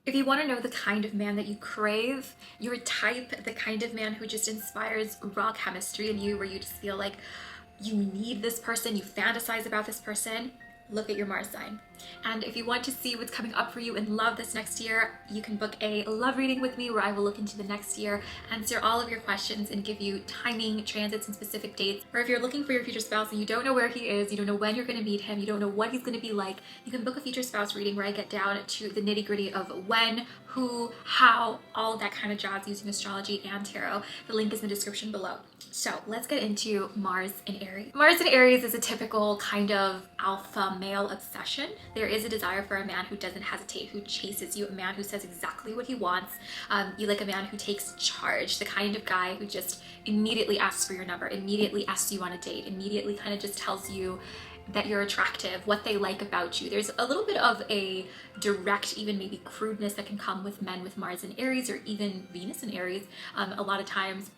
If you want to know the kind of man that you crave, your type, the kind of man who just inspires raw chemistry in you, where you just feel like you need this person, you fantasize about this person, look at your Mars sign. And if you want to see what's coming up for you in love this next year, you can book a love reading with me where I will look into the next year, answer all of your questions, and give you timing, transits, and specific dates. Or if you're looking for your future spouse and you don't know where he is, you don't know when you're going to meet him, you don't know what he's going to be like, you can book a future spouse reading where I get down to the nitty-gritty of when, who, how, all of that kind of jazz using astrology and tarot. The link is in the description below. So let's get into Mars in Aries. Mars in Aries is a typical kind of alpha male obsession. There is a desire for a man who doesn't hesitate, who chases you, a man who says exactly what he wants. You like a man who takes charge, the kind of guy who just immediately asks for your number, immediately asks you on a date, immediately kind of just tells you that you're attractive, what they like about you. There's a little bit of a direct, even maybe crudeness that can come with men with Mars in Aries or even Venus in Aries. A lot of times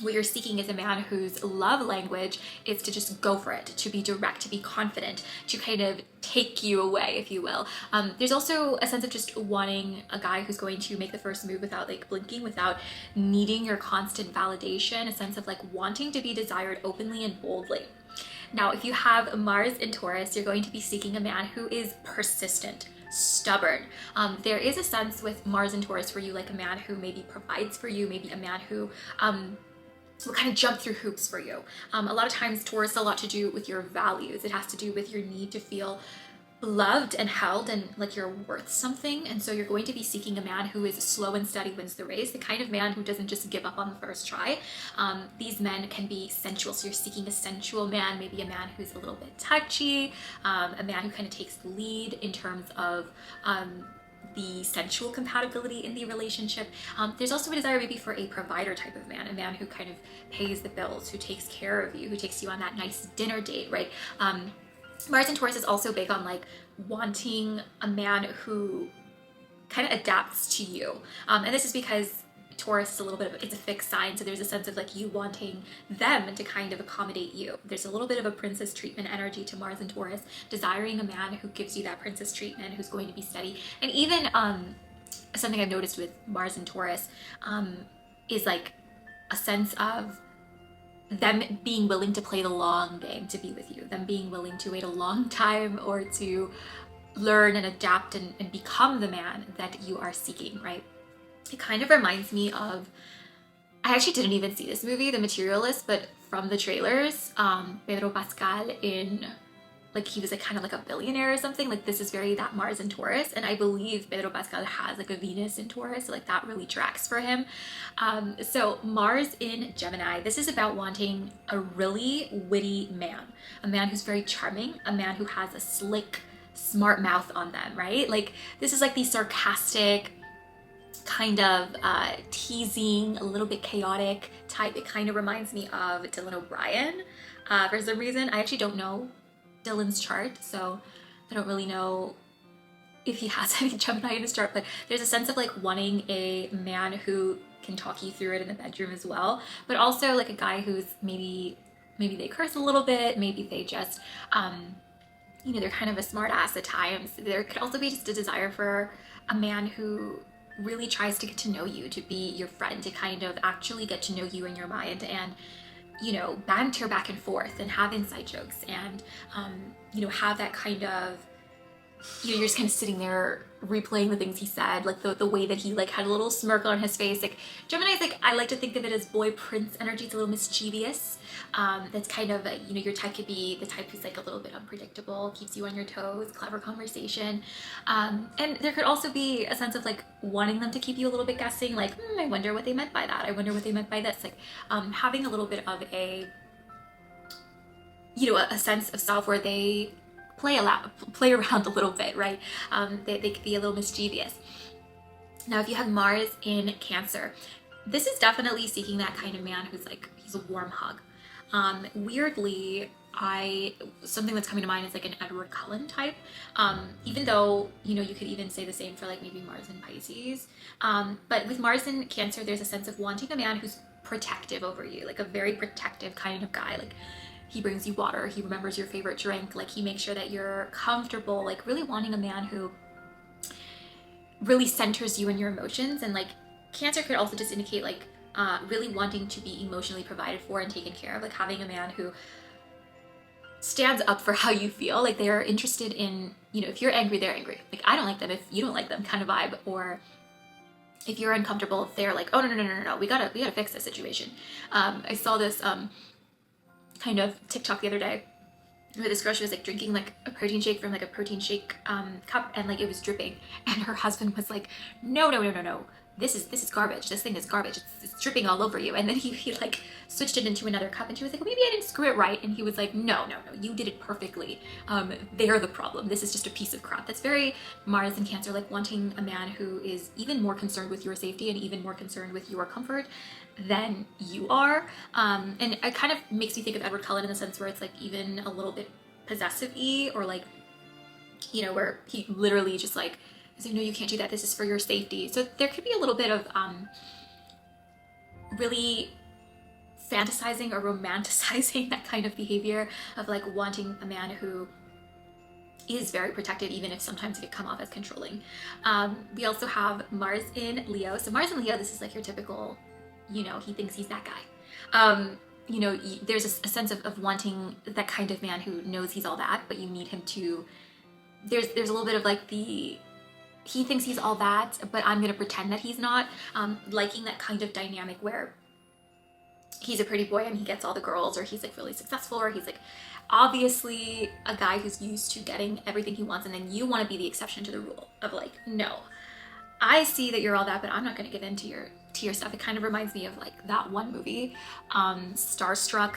what you're seeking is a man whose love language is to just go for it, to be direct, to be confident, to kind of take you away, if you will. There's also a sense of just wanting a guy who's going to make the first move without like blinking, without needing your constant validation, a sense of like wanting to be desired openly and boldly. Now, if you have Mars in Taurus, you're going to be seeking a man who is persistent, stubborn. There is a sense with Mars and Taurus where you like a man who maybe provides for you, maybe a man who will kind of jump through hoops for you. A lot of times Taurus has a lot to do with your values. It has to do with your need to feel loved and held and like you're worth something. And so you're going to be seeking a man who is slow and steady wins the race, the kind of man who doesn't just give up on the first try. These men can be sensual. So you're seeking a sensual man, maybe a man who's a little bit touchy, a man who kind of takes the lead in terms of the sensual compatibility in the relationship. There's also a desire maybe for a provider type of man, a man who kind of pays the bills, who takes care of you, who takes you on that nice dinner date, right? Mars and Taurus is also big on like wanting a man who kind of adapts to you. And this is because Taurus is a little bit of, it's a fixed sign, so there's a sense of like you wanting them to kind of accommodate you. There's a little bit of a princess treatment energy to Mars and Taurus, desiring a man who gives you that princess treatment, who's going to be steady. And even something I've noticed with Mars and Taurus is like a sense of them being willing to play the long game to be with you, them being willing to wait a long time or to learn and adapt and become the man that you are seeking, right? It kind of reminds me of, I actually didn't even see this movie, The Materialist, but from the trailers, Pedro Pascal in, like he was like kind of like a billionaire or something. Like this is very that Mars and Taurus, and I believe Pedro Pascal has like a Venus in Taurus, so like that really tracks for him. So Mars in Gemini, this is about wanting a really witty man, a man who's very charming, a man who has a slick, smart mouth on them, right? Like this is like the sarcastic, kind of teasing, a little bit chaotic type. It kind of reminds me of Dylan O'Brien. For some reason, I actually don't know Dylan's chart, so I don't really know if he has any Gemini in his chart, but there's a sense of like wanting a man who can talk you through it in the bedroom as well, but also like a guy who's maybe they curse a little bit, maybe they just you know, they're kind of a smart ass at times. There could also be just a desire for a man who really tries to get to know you, to be your friend, to kind of actually get to know you in your mind and, you know, banter back and forth and have inside jokes and, you know, have that kind of, you're just kind of sitting there replaying the things he said, like the way that he like had a little smirk on his face. Like Gemini's like, I like to think of it as boy prince energy. It's a little mischievous. That's kind of, you know, your type could be the type who's like a little bit unpredictable, keeps you on your toes, clever conversation. And there could also be a sense of like wanting them to keep you a little bit guessing, like, I wonder what they meant by that. I wonder what they meant by this. Like having a little bit of a, you know, a sense of self where they play around a little bit, right? They could be a little mischievous. Now, if you have Mars in Cancer, this is definitely seeking that kind of man who's like, he's a warm hug. Weirdly, something that's coming to mind is like an Edward Cullen type. Even though, you know, you could even say the same for like maybe Mars in Pisces. But with Mars in Cancer, there's a sense of wanting a man who's protective over you, like a very protective kind of guy. Like he brings you water, he remembers your favorite drink, like he makes sure that you're comfortable, like really wanting a man who really centers you in your emotions. And like Cancer could also just indicate like really wanting to be emotionally provided for and taken care of, like having a man who stands up for how you feel. Like they're interested in, you know, if you're angry, they're angry. Like I don't like them if you don't like them kind of vibe. Or if you're uncomfortable, if they're like, oh no, we gotta fix this situation. I saw this kind of TikTok the other day where this girl, she was like drinking like a protein shake from like a protein shake cup, and like it was dripping, and her husband was like, no, this is garbage, this thing is garbage, it's dripping all over you. And then he like switched it into another cup, and she was like, well, maybe I didn't screw it right. And he was like, no, you did it perfectly. They're the problem, this is just a piece of crap. That's very Mars and Cancer, like wanting a man who is even more concerned with your safety and even more concerned with your comfort than you are. And it kind of makes me think of Edward Cullen in the sense where it's like even a little bit possessive-y, or like, you know, where he literally just like is like, no, you can't do that, this is for your safety. So there could be a little bit of really fantasizing or romanticizing that kind of behavior of like wanting a man who is very protective, even if sometimes it could come off as controlling. We also have Mars in Leo. So Mars in Leo, this is like your typical, you know, he thinks he's that guy. You know, there's a sense of wanting that kind of man who knows he's all that, but you need him to, there's a little bit of like he thinks he's all that, but I'm gonna pretend that he's not. Liking that kind of dynamic where he's a pretty boy and he gets all the girls, or he's like really successful, or he's like obviously a guy who's used to getting everything he wants, and then you want to be the exception to the rule of like, no, I see that you're all that, but I'm not going to give in to your stuff. It kind of reminds me of like that one movie, Starstruck,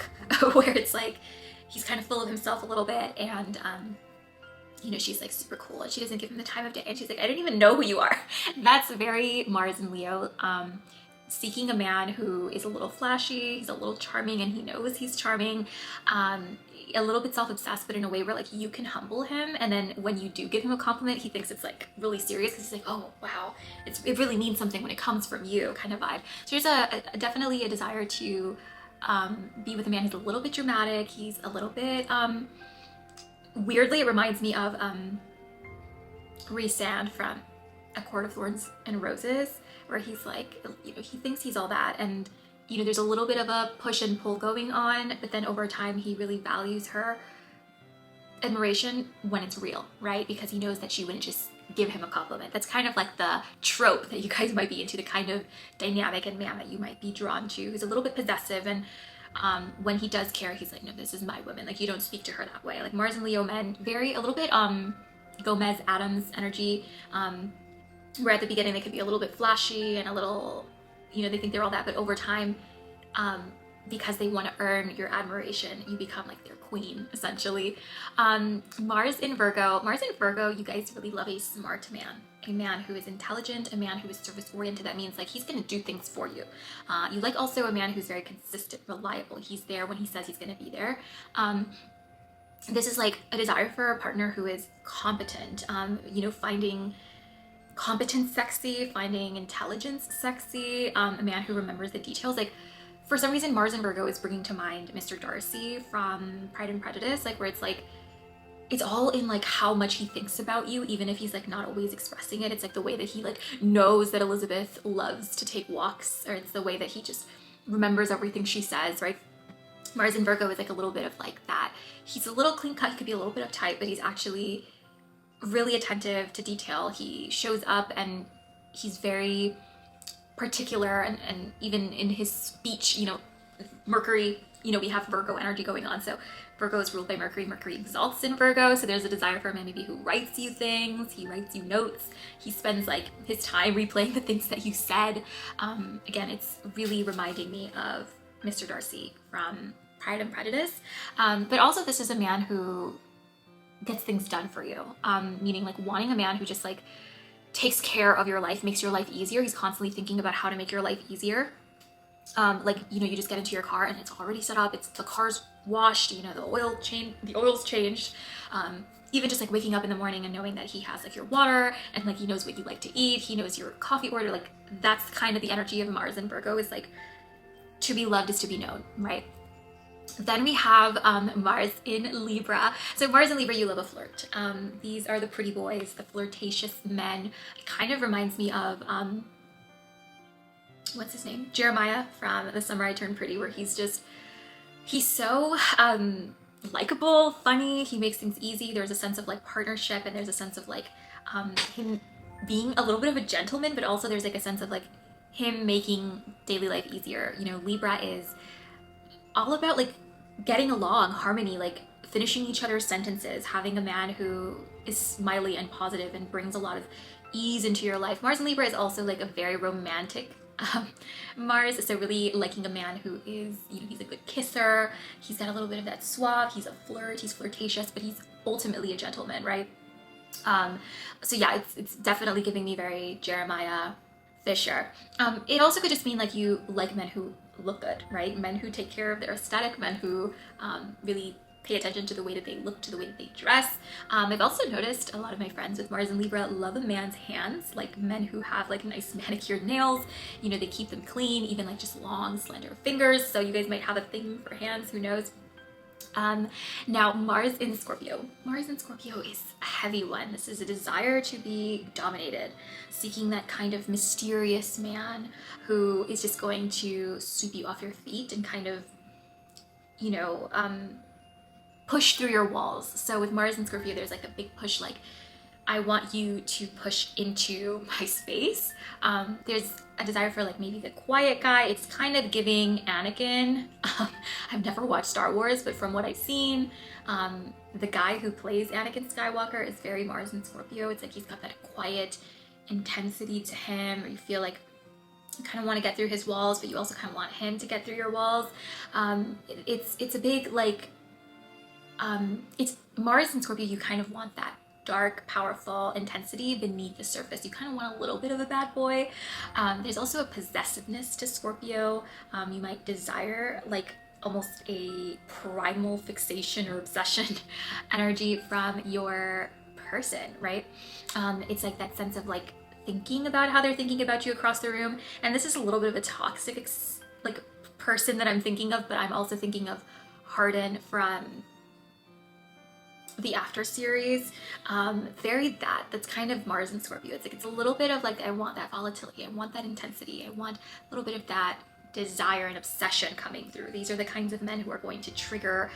where it's like he's kind of full of himself a little bit, and you know, she's like super cool and she doesn't give him the time of day, and she's like, I don't even know who you are. That's very Mars and Leo. Seeking a man who is a little flashy, he's a little charming, and he knows he's charming, a little bit self-obsessed, but in a way where like you can humble him, and then when you do give him a compliment, he thinks it's like really serious, because he's like, oh wow, it really means something when it comes from you, kind of vibe. So there's definitely a desire to be with a man who's a little bit dramatic, he's a little bit weirdly, it reminds me of Rhysand from A Court of Thorns and Roses, where he's like, you know, he thinks he's all that, and you know, there's a little bit of a push and pull going on, but then over time he really values her admiration when it's real, right? Because he knows that she wouldn't just give him a compliment. That's kind of like the trope that you guys might be into, the kind of dynamic and man that you might be drawn to, who's a little bit possessive, and when he does care, he's like, no, this is my woman, like you don't speak to her that way. Like Mars and Leo men, a little bit Gomez Adams energy, where at the beginning they could be a little bit flashy and a little, you know, they think they're all that, but over time, because they want to earn your admiration, you become like their queen, essentially. Mars in Virgo, you guys really love a smart man, a man who is intelligent, a man who is service-oriented. That means like he's going to do things for you. You like also a man who's very consistent, reliable. He's there when he says he's going to be there. This is like a desire for a partner who is competent, you know, finding competence sexy, finding intelligence sexy, a man who remembers the details. Like for some reason, Mars and Virgo is bringing to mind Mr. Darcy from Pride and Prejudice, like where it's like, it's all in like how much he thinks about you, even if he's like not always expressing it. It's like the way that he like knows that Elizabeth loves to take walks, or it's the way that he just remembers everything she says, right? Mars and Virgo is like a little bit of like that. He's a little clean cut, he could be a little bit uptight, but he's actually really attentive to detail. He shows up and he's very particular, and even in his speech, you know, Mercury, you know, we have Virgo energy going on, so Virgo is ruled by Mercury. Mercury exalts in Virgo, so there's a desire for a man maybe who writes you things, he writes you notes, he spends like his time replaying the things that you said. Again, it's really reminding me of Mr. Darcy from Pride and Prejudice, but also this is a man who gets things done for you, meaning like wanting a man who just like takes care of your life, makes your life easier. He's constantly thinking about how to make your life easier. Like, you know, you just get into your car and it's already set up, it's the car's washed, you know, the oil's changed. Even just like waking up in the morning and knowing that he has like your water, and like he knows what you like to eat, he knows your coffee order, like that's kind of the energy of Mars and Virgo, is like to be loved is to be known, right? Then we have Mars in Libra. So Mars in Libra, you love a flirt. These are the pretty boys, the flirtatious men. It kind of reminds me of, what's his name? Jeremiah from The Summer I Turned Pretty, where he's so likable, funny, he makes things easy. There's a sense of like partnership, and there's a sense of like him being a little bit of a gentleman, but also there's like a sense of like him making daily life easier. You know, Libra is all about like getting along, harmony, like finishing each other's sentences, having a man who is smiley and positive and brings a lot of ease into your life. Mars in Libra is also like a very romantic Mars, so really liking a man who is, you know, he's a good kisser, he's got a little bit of that suave, he's a flirt, he's flirtatious, but he's ultimately a gentleman, right? So yeah, it's definitely giving me very Jeremiah Fisher. It also could just mean like you like men who look good, right? Men who take care of their aesthetic, men who really pay attention to the way that they look, to the way that they dress. I've also noticed a lot of my friends with Mars and Libra love a man's hands, like men who have like nice manicured nails. You know, they keep them clean, even like just long, slender fingers. So you guys might have a thing for hands, who knows? Now Mars in Scorpio. Mars in Scorpio is a heavy one. This is a desire to be dominated, seeking that kind of mysterious man who is just going to sweep you off your feet and kind of, you know, push through your walls. So with Mars and Scorpio, there's like a big push, like, I want you to push into my space. There's a desire for like maybe the quiet guy. It's kind of giving Anakin. I've never watched Star Wars, but from what I've seen, the guy who plays Anakin Skywalker is very Mars and Scorpio. It's like he's got that quiet intensity to him, or you feel like you kind of want to get through his walls, but you also kind of want him to get through your walls. It's a big like, it's Mars and Scorpio, you kind of want that dark, powerful intensity beneath the surface. You kind of want a little bit of a bad boy. There's also a possessiveness to Scorpio. You might desire like almost a primal fixation or obsession energy from your person, right? It's like that sense of like thinking about how they're thinking about you across the room. And this is a little bit of a toxic like person that I'm thinking of, but I'm also thinking of Harden from the After series. That's kind of Mars and Scorpio. It's like, it's a little bit of like, I want that volatility, I want that intensity, I want a little bit of that desire and obsession coming through. These are the kinds of men who are going to trigger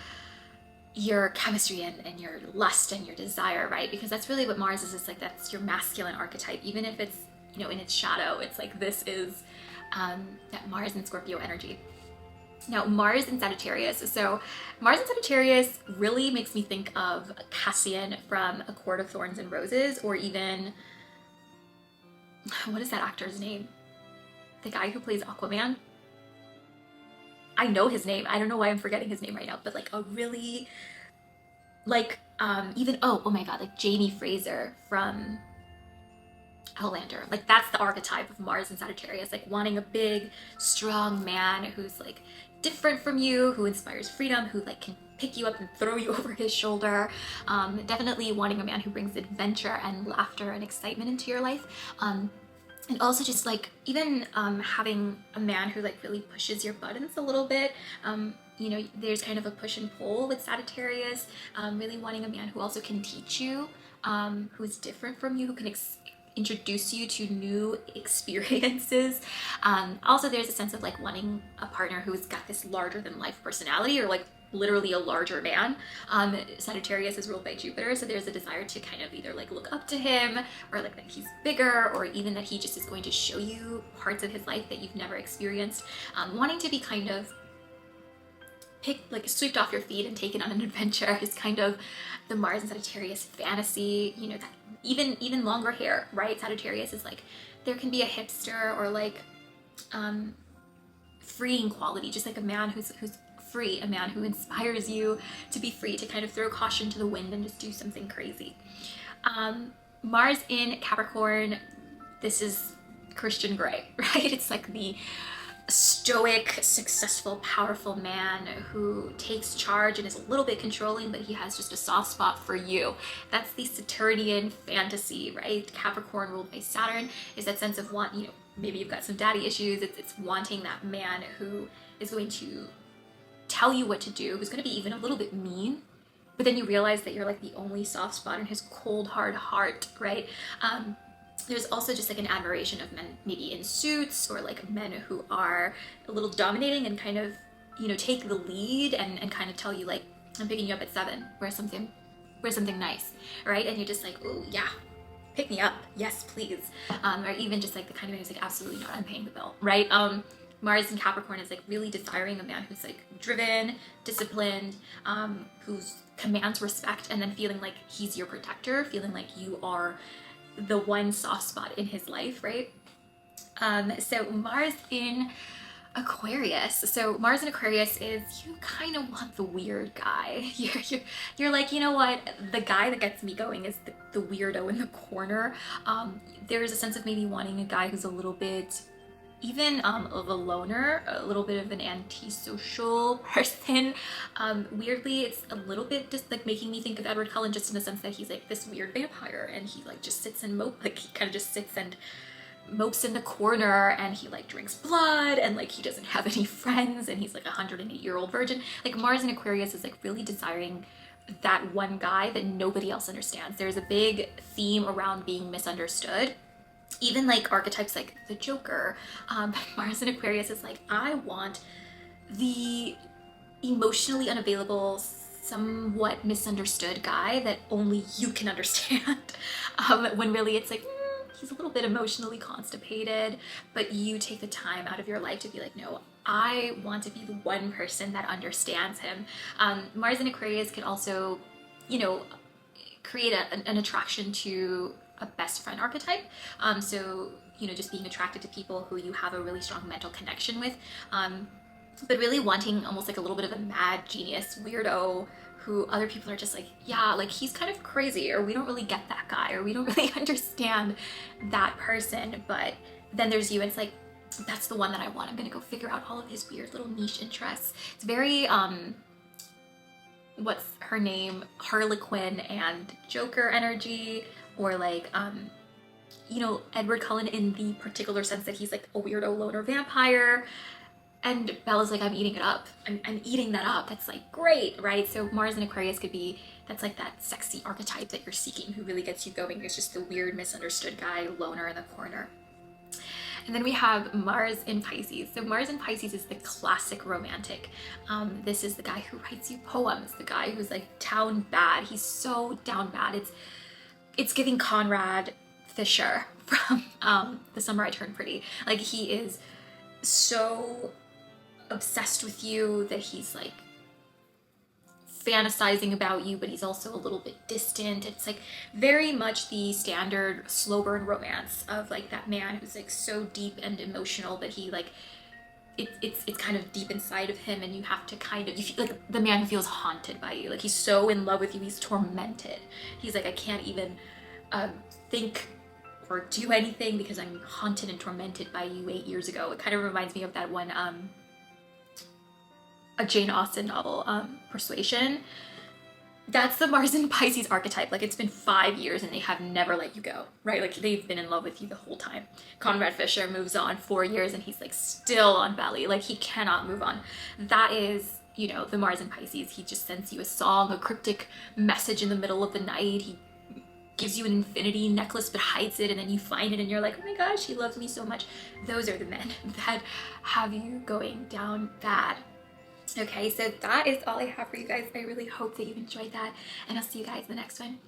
your chemistry and your lust and your desire, right? Because that's really what Mars is. It's like, that's your masculine archetype, even if it's, you know, in its shadow. It's like, this is that Mars and Scorpio energy. Now, Mars in Sagittarius. So Mars in Sagittarius really makes me think of Cassian from A Court of Thorns and Roses, or even, what is that actor's name? The guy who plays Aquaman? I know his name. I don't know why I'm forgetting his name right now, but like a really, like, even, oh my God, like Jamie Fraser from Outlander. Like, that's the archetype of Mars and Sagittarius, like wanting a big, strong man who's like different from you, who inspires freedom, who like can pick you up and throw you over his shoulder. Definitely wanting a man who brings adventure and laughter and excitement into your life. And also just like even having a man who like really pushes your buttons a little bit. You know, there's kind of a push and pull with Sagittarius. Really wanting a man who also can teach you, who is different from you, who can introduce you to new experiences. Also, there's a sense of like wanting a partner who's got this larger than life personality, or like literally a larger man. Sagittarius is ruled by Jupiter, so there's a desire to kind of either like look up to him, or like that he's bigger, or even that he just is going to show you parts of his life that you've never experienced. Wanting to be kind of swept off your feet and taken on an adventure is kind of the Mars and Sagittarius fantasy. You know, that even longer hair, right? Sagittarius is like, there can be a hipster or like freeing quality, just like a man who's free, a man who inspires you to be free, to kind of throw caution to the wind and just do something crazy. Mars in Capricorn, this is Christian Grey, right? It's like the stoic, successful, powerful man who takes charge and is a little bit controlling, but he has just a soft spot for you. That's the Saturnian fantasy, right? Capricorn ruled by Saturn is that sense of want, you know, maybe you've got some daddy issues. It's wanting that man who is going to tell you what to do, who's going to be even a little bit mean, but then you realize that you're like the only soft spot in his cold hard heart, right? There's also just like an admiration of men maybe in suits, or like men who are a little dominating and kind of, you know, take the lead and kind of tell you like, I'm picking you up at 7, wear something nice, right? And you're just like, oh yeah, pick me up, yes please. Or even just like the kind of man who's like, absolutely not, I'm paying the bill, right? Mars in Capricorn is like really desiring a man who's like driven, disciplined, who commands respect, and then feeling like he's your protector, feeling like you are the one soft spot in his life, right? So Mars in Aquarius. So Mars in Aquarius is, you kind of want the weird guy. You're like, you know what? The guy that gets me going is the weirdo in the corner. There is a sense of maybe wanting a guy who's a little bit even of a loner, a little bit of an antisocial person. Weirdly, it's a little bit just like making me think of Edward Cullen, just in the sense that he's like this weird vampire, and he like just sits and like he kind of just sits and mopes in the corner, and he like drinks blood, and like he doesn't have any friends, and he's like a 108-year-old virgin. Like Mars in Aquarius is like really desiring that one guy that nobody else understands. There's a big theme around being misunderstood. Even like archetypes like the Joker, Mars in Aquarius is like, I want the emotionally unavailable, somewhat misunderstood guy that only you can understand. When really it's like, he's a little bit emotionally constipated, but you take the time out of your life to be like, no, I want to be the one person that understands him. Mars in Aquarius can also, you know, create an attraction to a best friend archetype. So, you know, just being attracted to people who you have a really strong mental connection with, but really wanting almost like a little bit of a mad genius weirdo who other people are just like, yeah, like he's kind of crazy, or we don't really get that guy, or we don't really understand that person. But then there's you, and it's like, that's the one that I want. I'm gonna go figure out all of his weird little niche interests. It's very what's her name, Harlequin and Joker energy, or like you know, Edward Cullen in the particular sense that he's like a weirdo loner vampire, and Bella's like, I'm eating it up, I'm eating that up. That's like great, right? So Mars in Aquarius could be, that's like that sexy archetype that you're seeking, who really gets you going. It's just the weird misunderstood guy, loner in the corner. And then we have Mars in Pisces. So Mars in Pisces is the classic romantic. This is the guy who writes you poems, the guy who's like down bad. He's so down bad. It's giving Conrad Fisher from The Summer I Turned Pretty. Like, he is so obsessed with you that he's like fantasizing about you, but he's also a little bit distant. It's like very much the standard slow burn romance of like that man who's like so deep and emotional, but he like, it's kind of deep inside of him, and you have to kind of, you feel like the man who feels haunted by you. Like, he's so in love with you, he's tormented. He's like, I can't even think or do anything because I'm haunted and tormented by you 8 years ago. It kind of reminds me of that one a Jane Austen novel, Persuasion. That's the Mars in Pisces archetype. Like, it's been 5 years and they have never let you go, right? Like, they've been in love with you the whole time. Conrad Fisher moves on 4 years and he's like still on Belly. Like, he cannot move on. That is, you know, the Mars in Pisces. He just sends you a song, a cryptic message in the middle of the night. He gives you an infinity necklace but hides it, and then you find it and you're like, oh my gosh, he loves me so much. Those are the men that have you going down bad. Okay, so that is all I have for you guys. I really hope that you enjoyed that, and I'll see you guys in the next one.